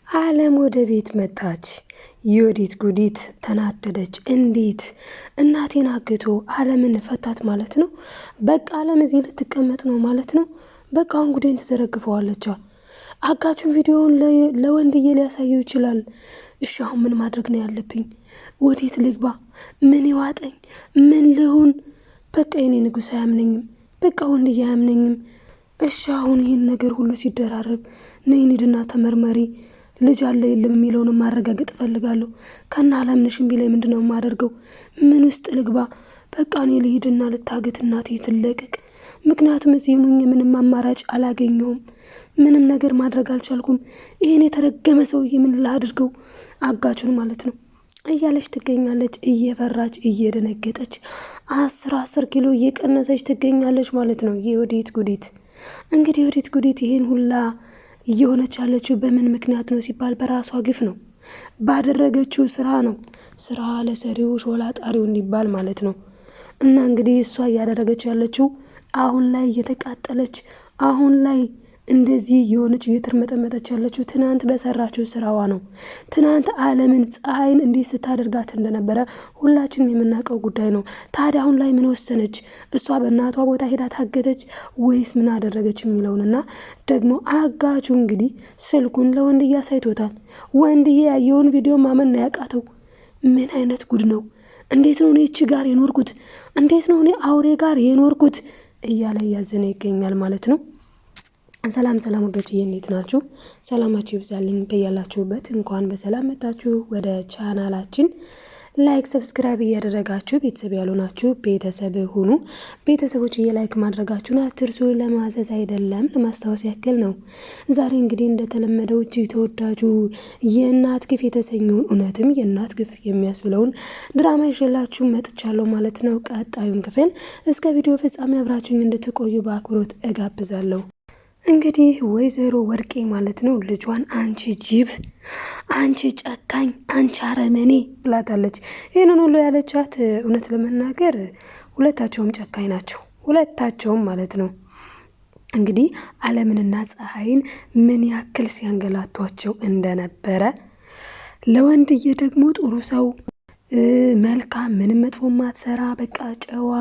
አለም ወደ ቤት መጣች። ዮዲት ጉዲት ተናደደች። እንዴት እናቴን አግቶ አለምን ፈታት ማለት ነው? በቃ አለም እዚህ ልትቀመጥ ነው ማለት ነው? በቃ አሁን ጉዴን ትዘረግፈዋለች። አጋቹን ቪዲዮውን ለወንድዬ ሊያሳየው ይችላል። እሺ አሁን ምን ማድረግ ነው ያለብኝ? ወዴት ልግባ? ምን ይዋጠኝ? ምን ልሁን? በቃ የኔ ንጉሥ አያምነኝም። በቃ ወንድዬ አያምነኝም። እሺ አሁን ይህን ነገር ሁሉ ሲደራረብ ነይ እንሂድና ተመርመሪ፣ ልጅ አለ የለም የሚለውን ማረጋገጥ እፈልጋለሁ። ከና አላምንሽም ቢለኝ ምንድነው የማደርገው? ምን ውስጥ ልግባ? በቃ እኔ ልሂድና ልታገት፣ እናቴ ትለቀቅ። ምክንያቱም እዚህ ሙኝ ምንም አማራጭ አላገኘውም። ምንም ነገር ማድረግ አልቻልኩም። ይሄን የተረገመ ሰውዬ ምን ላድርገው? አጋቹን ማለት ነው እያለች ትገኛለች። እየፈራች እየደነገጠች 10 ኪሎ እየቀነሰች ትገኛለች ማለት ነው። የዮዲት ጉዲት እንግዲህ ዮዲት ጉዲት ይሄን ሁላ እየሆነች ያለችው በምን ምክንያት ነው ሲባል በራሷ ግፍ ነው። ባደረገችው ስራ ነው። ስራ ለሰሪው ሾላ ጣሪው እንዲባል ማለት ነው። እና እንግዲህ እሷ እያደረገች ያለችው አሁን ላይ እየተቃጠለች አሁን ላይ እንደዚህ የሆነች እየተርመጠመጠች ያለችው ትናንት በሰራችው ስራዋ ነው። ትናንት አለምን ፀሐይን እንዴት ስታደርጋት እንደነበረ ሁላችንም የምናውቀው ጉዳይ ነው። ታዲያ አሁን ላይ ምን ወሰነች? እሷ በእናቷ ቦታ ሄዳ ታገተች ወይስ ምን አደረገች የሚለውንና ደግሞ አጋቹ እንግዲህ ስልኩን ለወንድዬ አሳይቶታል። ወንድዬ ያየውን ቪዲዮ ማመን ነው ያቃተው። ምን አይነት ጉድ ነው? እንዴት ነው እኔ እቺ ጋር የኖርኩት? እንዴት ነው እኔ አውሬ ጋር የኖርኩት? እያለ እያዘነ ይገኛል ማለት ነው። ሰላም ወዳጆቼ እንዴት ናችሁ? ሰላማችሁ ይብዛልኝ በያላችሁበት። እንኳን በሰላም መጣችሁ ወደ ቻናላችን። ላይክ ሰብስክራይብ እያደረጋችሁ ቤተሰብ ያልሆናችሁ ቤተሰብ ሁኑ። ቤተሰቦች ላይክ ማድረጋችሁን አትርሱ። ለማዘዝ አይደለም ለማስታወስ ያክል ነው። ዛሬ እንግዲህ እንደተለመደው እጅግ ተወዳጁ የእናት ግፍ የተሰኘውን እውነትም የእናት ግፍ የሚያስብለውን ድራማ ይዤላችሁ መጥቻለሁ ማለት ነው። ቀጣዩን ክፍል እስከ ቪዲዮ ፍጻሜ አብራችሁኝ እንድትቆዩ በአክብሮት እጋብዛለሁ። እንግዲህ ወይዘሮ ወርቄ ማለት ነው ልጇን አንቺ ጅብ፣ አንቺ ጨካኝ፣ አንቺ አረመኔ ብላታለች። ይህንን ሁሉ ያለቻት እውነት ለመናገር ሁለታቸውም ጨካኝ ናቸው። ሁለታቸውም ማለት ነው። እንግዲህ አለምንና ፀሐይን ምን ያክል ሲያንገላቷቸው እንደነበረ ለወንድዬ ደግሞ ጥሩ ሰው መልካም ምንም መጥፎ ማትሰራ በቃ ጨዋ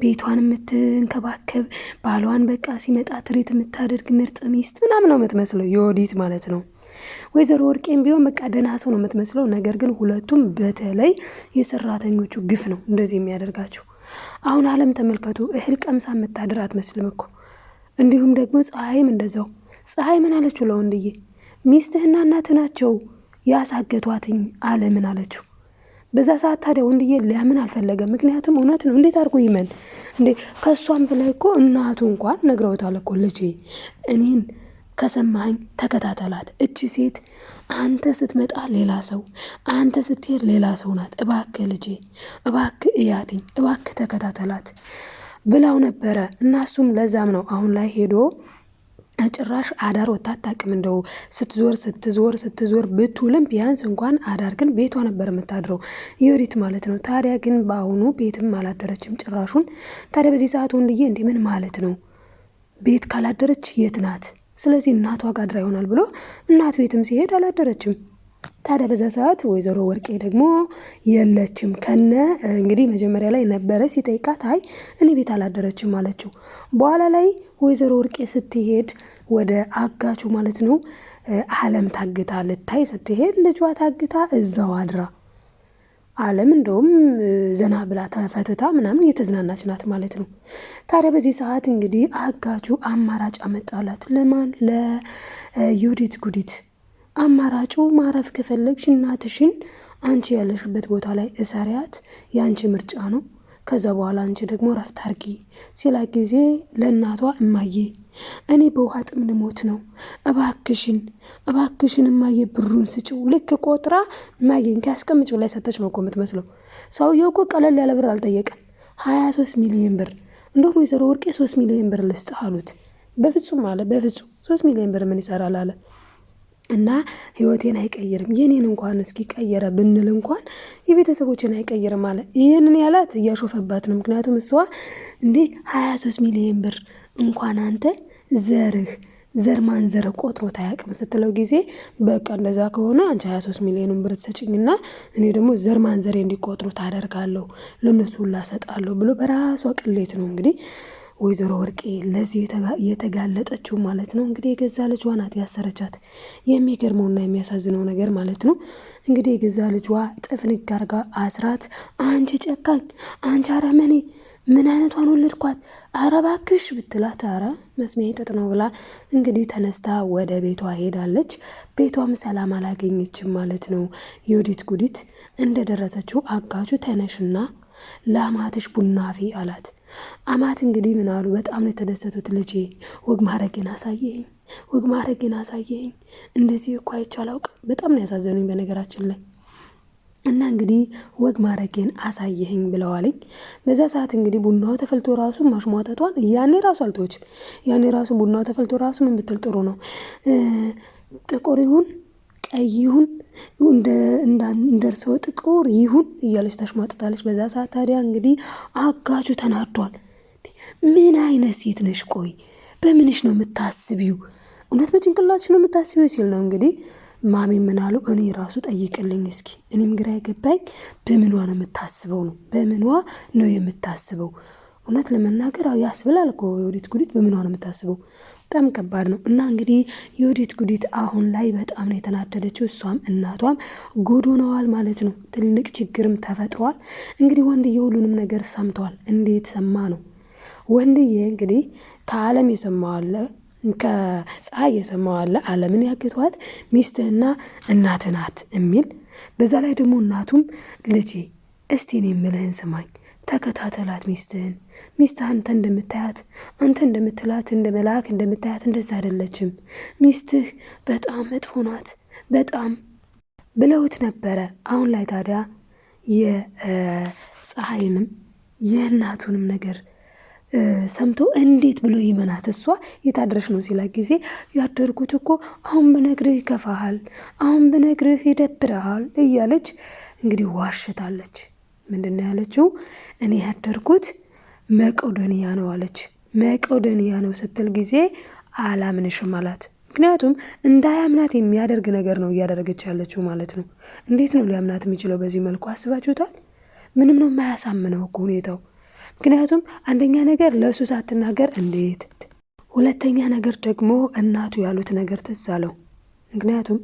ቤቷን የምትንከባከብ ባሏን በቃ ሲመጣ ትሪት የምታደርግ ምርጥ ሚስት ምናምን ነው የምትመስለው ዮዲት ማለት ነው። ወይዘሮ ወርቄም ቢሆን በቃ ደህና ሰው ነው የምትመስለው። ነገር ግን ሁለቱም በተለይ የሰራተኞቹ ግፍ ነው እንደዚህ የሚያደርጋቸው። አሁን አለም ተመልከቱ፣ እህል ቀምሳ የምታድር አትመስልም እኮ። እንዲሁም ደግሞ ፀሐይም እንደዛው። ፀሐይ ምን አለችው ለወንድዬ? ሚስትህና እናትህ ናቸው ያሳገቷትኝ አለምን አለችው። በዛ ሰዓት ታዲያ ወንድዬ ሊያምን አልፈለገም። ምክንያቱም እውነት ነው። እንዴት አድርጎ ይመን እንዴ? ከሷም በላይ እኮ እናቱ እንኳን ነግረውታል እኮ ልጄ እኔን ከሰማኸኝ ተከታተላት። እቺ ሴት አንተ ስትመጣ ሌላ ሰው፣ አንተ ስትሄድ ሌላ ሰው ናት። እባክህ ልጄ፣ እባክህ እያትኝ፣ እባክህ ተከታተላት ብላው ነበረ። እና እሱም ለዛም ነው አሁን ላይ ሄዶ ጭራሽ አዳር ወጥታ አታውቅም። እንደው ስትዞር ብትውልም ቢያንስ እንኳን አዳር ግን ቤቷ ነበር የምታድረው ዮዲት ማለት ነው። ታዲያ ግን በአሁኑ ቤትም አላደረችም ጭራሹን። ታዲያ በዚህ ሰዓት ወንድዬ እንዴ ምን ማለት ነው? ቤት ካላደረች የት ናት? ስለዚህ እናቷ ጋር አድራ ይሆናል ብሎ እናት ቤትም ሲሄድ አላደረችም። ታዲያ በዛ ሰዓት ወይዘሮ ወርቄ ደግሞ የለችም። ከነ እንግዲህ መጀመሪያ ላይ ነበረ ሲጠይቃት አይ እኔ ቤት አላደረችም አለችው። በኋላ ላይ ወይዘሮ ወርቄ ስትሄድ ወደ አጋቹ ማለት ነው አለም ታግታ ልታይ ስትሄድ ልጇ ታግታ እዛው አድራ አለም እንደውም ዘና ብላ ተፈትታ ምናምን እየተዝናናች ናት ማለት ነው። ታዲያ በዚህ ሰዓት እንግዲህ አጋቹ አማራጭ አመጣላት። ለማን? ለዮዲት ጉዲት። አማራጩ ማረፍ ከፈለግሽ እናትሽን አንቺ ያለሽበት ቦታ ላይ እሰሪያት፣ የአንቺ ምርጫ ነው። ከዛ በኋላ አንቺ ደግሞ ረፍት አርጊ ሲላ ጊዜ ለእናቷ እማዬ እኔ በውሃ ጥም ልሞት ነው፣ እባክሽን እማዬ ብሩን ስጭው። ልክ ቆጥራ እማዬን ካስቀምጭ ብላይ ሰጠች ነው እኮ የምትመስለው። ሰውየው እኮ ቀለል ያለ ብር አልጠየቀም። 23 ሚሊዮን ብር። እንደውም ወይዘሮ ወርቄ 3 ሚሊዮን ብር ልስጥ አሉት። በፍጹም አለ። በፍጹም 3 ሚሊዮን ብር ምን ይሰራል አለ። እና ህይወቴን አይቀይርም፣ የኔን እንኳን እስኪ ቀየረ ብንል እንኳን የቤተሰቦችን አይቀይርም አለ። ይህንን ያላት እያሾፈባት ነው። ምክንያቱም እሷ እንዴ 23 ሚሊዮን ብር እንኳን አንተ ዘር ማንዘር ቆጥሮት አያውቅም ስትለው ጊዜ በቃ እንደዛ ከሆነ አንቺ 23 ሚሊዮን ብር ትሰጭኝና እኔ ደግሞ ዘር ማንዘሬ እንዲቆጥሩት አደርጋለሁ ለነሱ ሁላ እሰጣለሁ ብሎ በራሷ ቅሌት ነው እንግዲህ ወይዘሮ ወርቄ ለዚህ የተጋለጠችው ማለት ነው። እንግዲህ የገዛ ልጇ ናት ያሰረቻት። የሚገርመውና የሚያሳዝነው ነገር ማለት ነው እንግዲህ የገዛ ልጇ ጥፍንግ አርጋ አስራት፣ አንቺ ጨካኝ፣ አንቺ አረመኔ፣ ምን አይነቷን ወለድኳት፣ ኧረ እባክሽ ብትላት ኧረ መስሚያ ጥጥ ነው ብላ እንግዲህ ተነስታ ወደ ቤቷ ሄዳለች። ቤቷም ሰላም አላገኘችም ማለት ነው። የወዲት ጉዲት እንደደረሰችው አጋቹ ተነሽና ለአማትሽ ቡና አፊ አላት። አማት እንግዲህ ምን አሉ? በጣም ነው የተደሰቱት። ልጄ ወግ ማድረግን አሳየኝ፣ ወግ ማድረግን አሳየኝ፣ እንደዚህ እኮ አይቼ አላውቅም። በጣም ነው ያሳዘኑኝ በነገራችን ላይ እና እንግዲህ ወግ ማድረግን አሳየኝ ብለዋልኝ። በዛ ሰዓት እንግዲህ ቡናው ተፈልቶ ራሱ ማሽሟጠቷን ያኔ ራሱ አልተወችም። ያኔ ራሱ ቡናው ተፈልቶ ራሱ ምን ብትል ጥሩ ነው ጥቁር ይሁን ቀይ ይሁን እንደርሰው ጥቁር ይሁን እያለች ታሽሟጥጣለች። በዛ ሰዓት ታዲያ እንግዲህ አጋቹ ተናዷል። ምን አይነት ሴት ነሽ? ቆይ በምንሽ ነው የምታስቢው? እውነት በጭንቅላትሽ ነው የምታስቢው ሲል ነው እንግዲህ ማሚ ምን አሉ? እኔ ራሱ ጠይቅልኝ እስኪ፣ እኔም ግራ የገባኝ በምኗ ነው የምታስበው ነው፣ በምኗ ነው የምታስበው? እውነት ለመናገር ያስብላል እኮ የወዲት ጉዲት በምኗ ነው የምታስበው? በጣም ከባድ ነው። እና እንግዲህ የወዲት ጉዲት አሁን ላይ በጣም ነው የተናደደችው። እሷም እናቷም ጉድ ሆነዋል ማለት ነው። ትልቅ ችግርም ተፈጥሯል። እንግዲህ ወንድዬ ሁሉንም ነገር ሰምተዋል። እንዴት ሰማ ነው? ወንድዬ እንግዲህ ከአለም የሰማው አለ፣ ከፀሐይ የሰማው አለ። አለምን ያገቷት ሚስትህና እናትህ ናት የሚል በዛ ላይ ደግሞ እናቱም ልጄ እስቲ እኔ የምልህን ስማኝ፣ ተከታተላት ሚስትህን። ሚስትህ አንተ እንደምታያት አንተ እንደምትላት እንደ መልአክ እንደምታያት እንደዛ አይደለችም። ሚስትህ በጣም መጥፎ ናት በጣም ብለውት ነበረ። አሁን ላይ ታዲያ የፀሐይንም የእናቱንም ነገር ሰምቶ እንዴት ብሎ ይመናት? እሷ የታድረሽ ነው ሲላ ጊዜ ያደርጉት እኮ አሁን ብነግርህ ይከፋሃል፣ አሁን ብነግርህ ይደብረሃል እያለች እንግዲህ ዋሽታለች። ምንድን ነው ያለችው? እኔ ያደርኩት መቄዶንያ ነው አለች። መቄዶንያ ነው ስትል ጊዜ አላምንሽም አላት። ምክንያቱም እንዳያምናት የሚያደርግ ነገር ነው እያደረገች ያለችው ማለት ነው። እንዴት ነው ሊያምናት የሚችለው? በዚህ መልኩ አስባችሁታል? ምንም ነው የማያሳምነው እኮ ሁኔታው። ምክንያቱም አንደኛ ነገር ለእሱ ሳትናገር እንዴት፣ ሁለተኛ ነገር ደግሞ እናቱ ያሉት ነገር ትዝ አለው። ምክንያቱም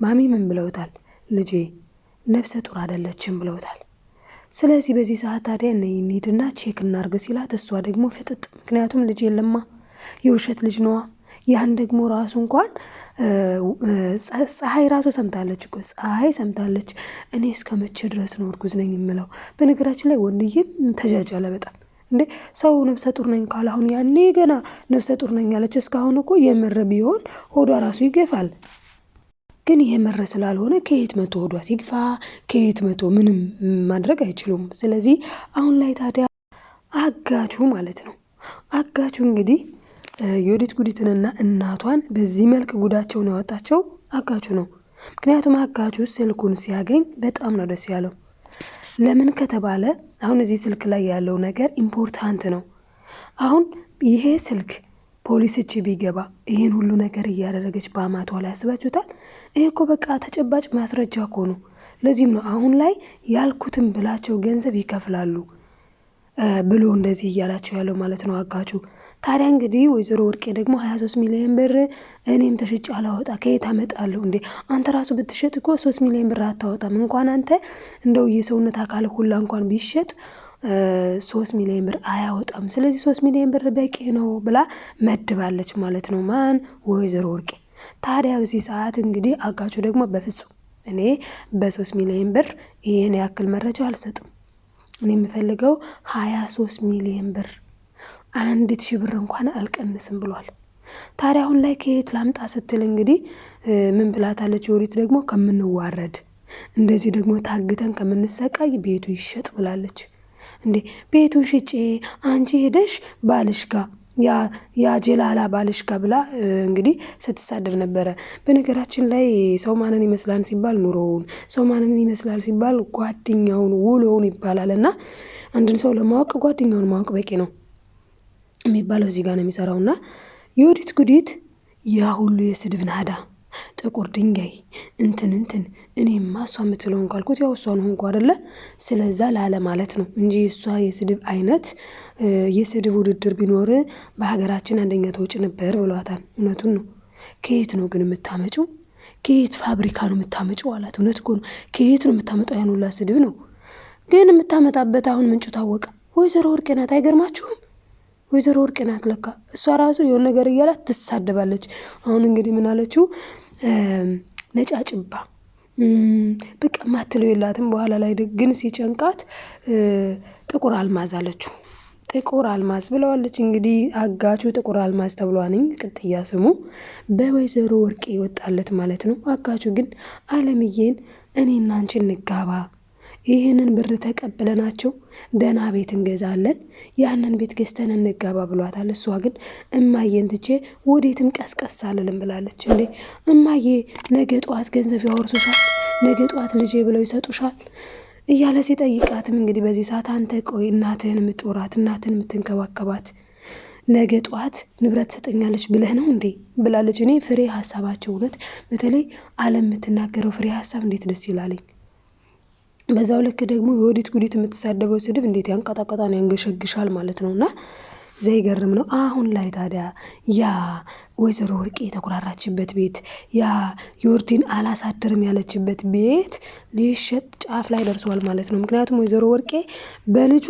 ማሚ ምን ብለውታል? ልጄ ነፍሰ ጡር አይደለችም ብለውታል። ስለዚህ በዚህ ሰዓት ታዲያ እንሂድና ቼክ እናርግ ሲላት እሷ ደግሞ ፍጥጥ። ምክንያቱም ልጅ የለማ የውሸት ልጅ ነዋ። ያን ደግሞ ራሱ እንኳን ፀሐይ ራሱ ሰምታለች እኮ ፀሐይ ሰምታለች። እኔ እስከ መቼ ድረስ ነው እርጉዝ ነኝ የምለው? በነገራችን ላይ ወንድዬም ተጃጃለ በጣም እንዴ። ሰው ነፍሰ ጡር ነኝ ካለ አሁን ያኔ ገና ነፍሰ ጡር ነኝ ያለች እስካሁን እኮ የምር ቢሆን ሆዷ ራሱ ይገፋል። ግን ይሄ መረ ስላልሆነ ከየት መቶ ሆዷ ሲግፋ ከየት መቶ ምንም ማድረግ አይችሉም። ስለዚህ አሁን ላይ ታዲያ አጋቹ ማለት ነው አጋቹ እንግዲህ የወዲት ጉዲትንና እናቷን በዚህ መልክ ጉዳቸውን ያወጣቸው አጋቹ ነው። ምክንያቱም አጋቹ ስልኩን ሲያገኝ በጣም ነው ደስ ያለው። ለምን ከተባለ አሁን እዚህ ስልክ ላይ ያለው ነገር ኢምፖርታንት ነው። አሁን ይሄ ስልክ ፖሊስ እጅ ቢገባ ይህን ሁሉ ነገር እያደረገች በአማቷ ላይ ያስባችሁታል? ይሄ እኮ በቃ ተጨባጭ ማስረጃ እኮ ነው። ለዚህም ነው አሁን ላይ ያልኩትን ብላቸው ገንዘብ ይከፍላሉ ብሎ እንደዚህ እያላቸው ያለው ማለት ነው አጋቹ። ታዲያ እንግዲህ ወይዘሮ ወርቄ ደግሞ 23 ሚሊዮን ብር እኔም ተሽጬ አላወጣ ከየት አመጣለሁ እንዴ? አንተ ራሱ ብትሸጥ እኮ 3 ሚሊዮን ብር አታወጣም። እንኳን አንተ እንደው የሰውነት አካል ሁላ እንኳን ቢሸጥ 3 ሚሊዮን ብር አያወጣም። ስለዚህ 3 ሚሊዮን ብር በቂ ነው ብላ መድባለች ማለት ነው። ማን? ወይዘሮ ወርቄ። ታዲያ በዚህ ሰዓት እንግዲህ አጋቹ ደግሞ በፍጹም እኔ በ3 ሚሊዮን ብር ይሄን ያክል መረጃ አልሰጥም፣ እኔ የምፈልገው 23 ሚሊዮን ብር 1,000 ብር እንኳን አልቀንስም ብሏል። ታዲያ አሁን ላይ ከየት ላምጣ ስትል እንግዲህ ምን ብላታለች? ወሪት ደግሞ ከምንዋረድ እንደዚህ ደግሞ ታግተን ከምንሰቃይ ቤቱ ይሸጥ ብላለች። እንዴ ቤቱን ሽጬ አንቺ ሄደሽ ባልሽ ጋር ያ ጀላላ ባልሽ ጋር ብላ እንግዲህ ስትሳደብ ነበረ። በነገራችን ላይ ሰው ማንን ይመስላል ሲባል ኑሮውን፣ ሰው ማንን ይመስላል ሲባል ጓደኛውን፣ ውሎውን ይባላል። እና አንድን ሰው ለማወቅ ጓደኛውን ማወቅ በቂ ነው የሚባለው እዚህ ጋር ነው የሚሰራውና የወዲት ጉዲት ያ ሁሉ የስድብ ናዳ ጥቁር ድንጋይ እንትን እኔማ እሷ የምትለውን ካልኩት ያው እሷን ሆንኩ አይደለ? ስለዛ ላለ ማለት ነው እንጂ እሷ የስድብ አይነት የስድብ ውድድር ቢኖር በሀገራችን አንደኛ ተወጭ ነበር ብሏታል። እውነቱን ነው። ከየት ነው ግን የምታመጪው? ከየት ፋብሪካ ነው የምታመጪው አላት። እውነት እኮ ነው። ከየት ነው የምታመጣው? ያን ሁላ ስድብ ነው ግን የምታመጣበት አሁን ምንጩ ታወቀ። ወይዘሮ ወርቄ ናት። አይገርማችሁም? ወይዘሮ ወርቄ ናት ለካ። እሷ ራሱ የሆነ ነገር እያላት ትሳደባለች። አሁን እንግዲህ ምን አለችው? ነጫጭባ በቃ ማትለው የላትም። በኋላ ላይ ግን ሲጨንቃት ጥቁር አልማዝ አለችው። ጥቁር አልማዝ ብለዋለች። እንግዲህ አጋቹ ጥቁር አልማዝ ተብሏንኝ ቅጥያ ስሙ በወይዘሮ ወርቄ ይወጣለት ማለት ነው። አጋቹ ግን አለምዬን እኔና አንቺ እንጋባ፣ ይህንን ብር ተቀብለናቸው ደህና ቤት እንገዛለን፣ ያንን ቤት ገዝተን እንጋባ ብሏታል። እሷ ግን እማዬን ትቼ ወዴትም ቀስቀስ አልልም ብላለች። እንዴ እማዬ ነገ ጠዋት ገንዘብ ያወርሱሻል፣ ነገ ጠዋት ልጄ ብለው ይሰጡሻል እያለ ሲጠይቃትም እንግዲህ በዚህ ሰዓት አንተ ቆይ እናትህን የምትወራት እናትህን የምትንከባከባት ነገ ጠዋት ንብረት ትሰጠኛለች ብለህ ነው እንዴ ብላለች። እኔ ፍሬ ሀሳባቸው እውነት በተለይ አለም የምትናገረው ፍሬ ሀሳብ እንዴት ደስ ይላለኝ። በዛው ልክ ደግሞ የወዲት ጉዲት የምትሳደበው ስድብ እንዴት ያንቀጣቀጣን ያንገሸግሻል ማለት ነው። እና ዘይገርም ነው። አሁን ላይ ታዲያ ያ ወይዘሮ ወርቄ የተኮራራችበት ቤት ያ ዮርዲን አላሳድርም ያለችበት ቤት ሊሸጥ ጫፍ ላይ ደርሷል ማለት ነው። ምክንያቱም ወይዘሮ ወርቄ በልጇ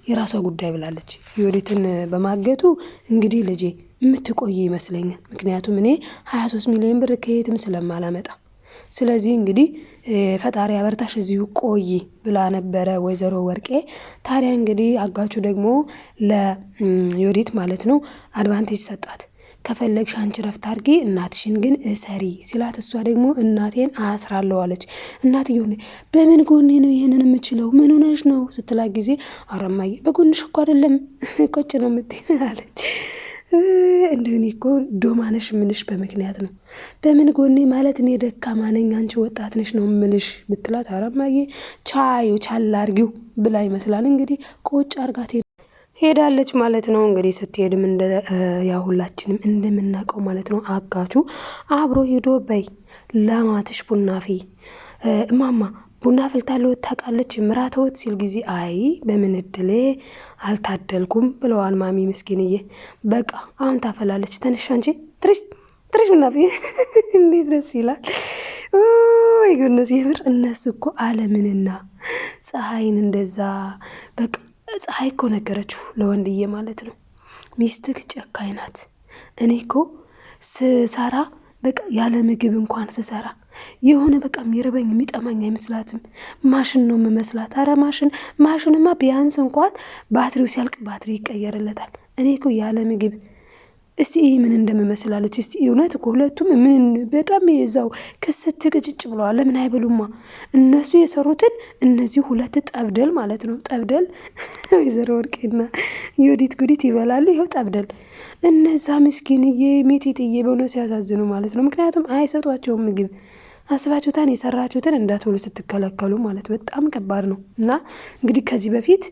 የራሷ ጉዳይ ብላለች። ዮዲትን በማገቱ እንግዲህ ልጄ የምትቆይ ይመስለኛል። ምክንያቱም እኔ 23 ሚሊዮን ብር ከየትም ስለማላመጣ ስለዚህ እንግዲህ ፈጣሪ አበርታሽ እዚሁ ቆይ ብላ ነበረ ወይዘሮ ወርቄ። ታዲያ እንግዲህ አጋቹ ደግሞ ለዮዲት ማለት ነው አድቫንቴጅ ሰጣት። ከፈለግሽ አንቺ ረፍት አድርጊ እናትሽን ግን እሰሪ ሲላት፣ እሷ ደግሞ እናቴን አስራለሁ አለች። እናትየው በምን ጎኔ ነው ይሄንን የምችለው ምን ሆነሽ ነው ስትላት ጊዜ አረማዬ በጎንሽ እኮ አይደለም ቆጭ ነው የምትይ አለች። እንደኔ እኮ ዶማነሽ ምንሽ በምክንያት ነው። በምን ጎኔ ማለት እኔ ደካማ ነኝ አንቺ ወጣት ነሽ ነው ምልሽ ብትላት፣ አረማዬ ቻዩ ቻላ አርጊው ብላ ይመስላል እንግዲህ ቁጭ አርጋት ሄዳለች ማለት ነው። እንግዲህ ስትሄድም ያ ሁላችንም እንደምናውቀው ማለት ነው አጋቹ አብሮ ሄዶ በይ ለማትሽ ቡና ፊ እማማ ቡና ፍልታለሁ ታውቃለች ምራተውት ሲል ጊዜ አይ በምን እድሌ አልታደልኩም ብለዋል ማሚ ምስኪንዬ። በቃ አሁን ታፈላለች ተነሽ አንቺ ትርሽ ቡና ፊ እንዴት ደስ ይላል። ወይ ጎነስ የምር እነሱ እኮ አለምንና ፀሐይን እንደዛ በቃ ፀሐይ እኮ ነገረችው ለወንድዬ ማለት ነው ሚስትህ ጨካኝ ናት። እኔ እኮ ስሰራ በቃ ያለ ምግብ እንኳን ስሰራ የሆነ በቃ የሚርበኝ የሚጠማኝ አይመስላትም። ማሽን ነው የምመስላት። አረ ማሽንማ ቢያንስ እንኳን ባትሪው ሲያልቅ ባትሪ ይቀየርለታል። እኔ እኮ ያለ ምግብ እስቲ ይህ ምን እንደምመስላለች እስቲ። እውነት እኮ ሁለቱም ምን በጣም የዛው ክስት ቅጭጭ ብለዋል። ለምን አይበሉማ? እነሱ የሰሩትን እነዚህ ሁለት ጠብደል ማለት ነው ጠብደል ወይዘሮ ወርቄና ዮዲት ጉዲት ይበላሉ። ይኸው ጠብደል። እነዛ ምስኪንዬ ሚጢጥዬ በሆነ ሲያሳዝኑ ማለት ነው። ምክንያቱም አይሰጧቸውም ምግብ። አስባችሁታን የሰራችሁትን እንዳትበሉ ስትከለከሉ ማለት በጣም ከባድ ነው። እና እንግዲህ ከዚህ በፊት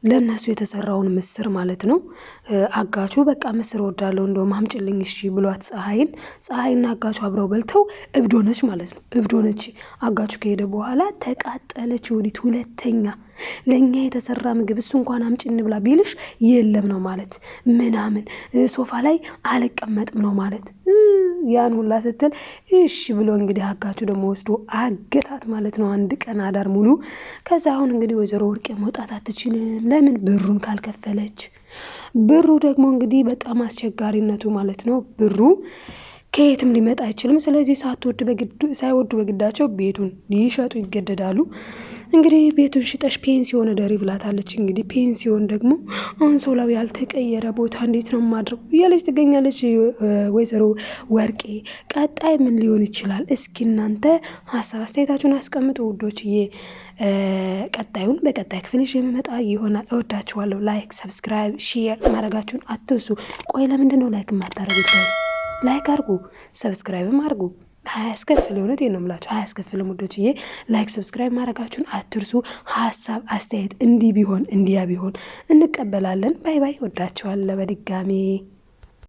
ለእነሱ የተሰራውን ምስር ማለት ነው አጋቹ በቃ ምስር ወዳለው እንደውም አምጪልኝ እሺ ብሏት ፀሐይና አጋቹ አብረው በልተው እብዶነች ማለት ነው። እብዶነች አጋቹ ከሄደ በኋላ ተቃጠለች ዮዲት። ሁለተኛ ለእኛ የተሰራ ምግብ እሱ እንኳን አምጪን ብላ ቢልሽ የለም ነው ማለት ምናምን ሶፋ ላይ አልቀመጥም ነው ማለት ያን ሁላ ስትል እሺ ብሎ እንግዲህ አጋቹ ደግሞ ወስዶ አገታት ማለት ነው አንድ ቀን አዳር ሙሉ። ከዛ አሁን እንግዲህ ወይዘሮ ወርቄ መውጣት አትችልም። ለምን? ብሩን ካልከፈለች። ብሩ ደግሞ እንግዲህ በጣም አስቸጋሪነቱ ማለት ነው ብሩ ከየትም ሊመጣ አይችልም። ስለዚህ ሳይወዱ በግዳቸው ቤቱን ሊሸጡ ይገደዳሉ። እንግዲህ ቤቱን ሽጠሽ ፔንሲዮን ደሪ ብላታለች። እንግዲህ ፔንሲዮን ደግሞ አንሶላው ያልተቀየረ ቦታ እንዴት ነው ማድረግ እያለች ትገኛለች ወይዘሮ ወርቄ። ቀጣይ ምን ሊሆን ይችላል? እስኪ እናንተ ሀሳብ አስተያየታችሁን አስቀምጡ ውዶችዬ። ቀጣዩን በቀጣይ ክፍል የምመጣ ይሆናል። እወዳችኋለሁ። ላይክ፣ ሰብስክራይብ፣ ሼር ማድረጋችሁን አትርሱ። ቆይ ለምንድን ነው ላይክ የማታደርጉት? ላይክ አድርጉ፣ ሰብስክራይብም አድርጉ። አያስከፍል እውነት ነው የምላችሁ አያስከፍልም ውዶችዬ። ላይክ ሰብስክራይብ ማድረጋችሁን አትርሱ። ሀሳብ አስተያየት እንዲህ ቢሆን እንዲያ ቢሆን እንቀበላለን። ባይ ባይ። ወዳችኋለሁ በድጋሜ